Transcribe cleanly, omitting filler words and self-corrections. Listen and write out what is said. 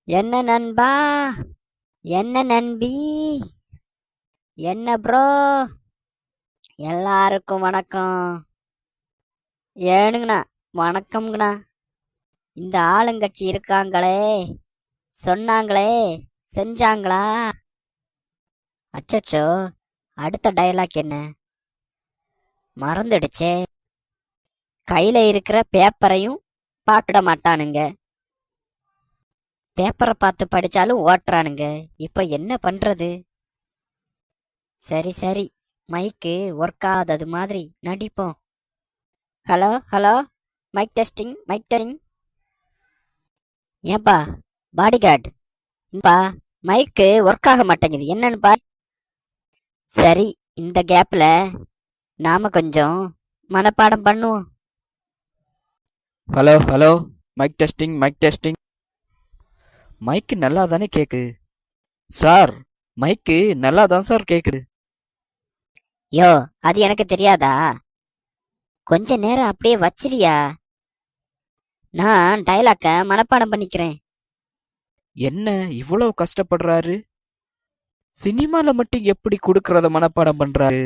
என்ன நண்பா, என்ன நண்பி, என்ன ப்ரோ, எல்லாருக்கும் வணக்கம். ஏனுங்கண்ணா, வணக்கம்ங்கண்ணா. இந்த ஆளுங்கட்சி இருக்காங்களே, சொன்னாங்களே, செஞ்சாங்களா? அச்சச்சோ, அடுத்த டயலாக் என்ன மறந்துடுச்சே. கையில இருக்கிற பேப்பரையும் பார்க்க மாட்டானுங்க, பேப்பரை பார்த்து படிச்சாலும் ஓட்டுறானுங்க. இப்ப என்ன பண்றது? சரி சரி, மைக்கு ஒர்க் ஆகாதது மாதிரி நடிப்போம். Hello hello, mic testing, mic testing. ஏன்பா பாடிகார்டு, பா மைக்கு ஒர்க் ஆக மாட்டேங்குது, என்னன்னு பா. சரி, இந்த கேப்ல நாம கொஞ்சம் மனப்பாடம் பண்ணுவோம். Hello hello, mic testing, mic testing. Mic நல்லா தானே கேக்குது சார். மைக்கு நல்லா தான் சார் கேக்குது. யோ, அது எனக்கு தெரியாதா? கொஞ்ச நேரம் அப்படியே வச்சிரியா, நான் டைலாக்க மனப்பாடம் பண்ணிக்கிறேன். என்ன இவ்வளவு கஷ்டப்படுறாரு? சினிமால மட்டும் எப்படி கொடுக்கறத மனப்பாடம் பண்றாரு?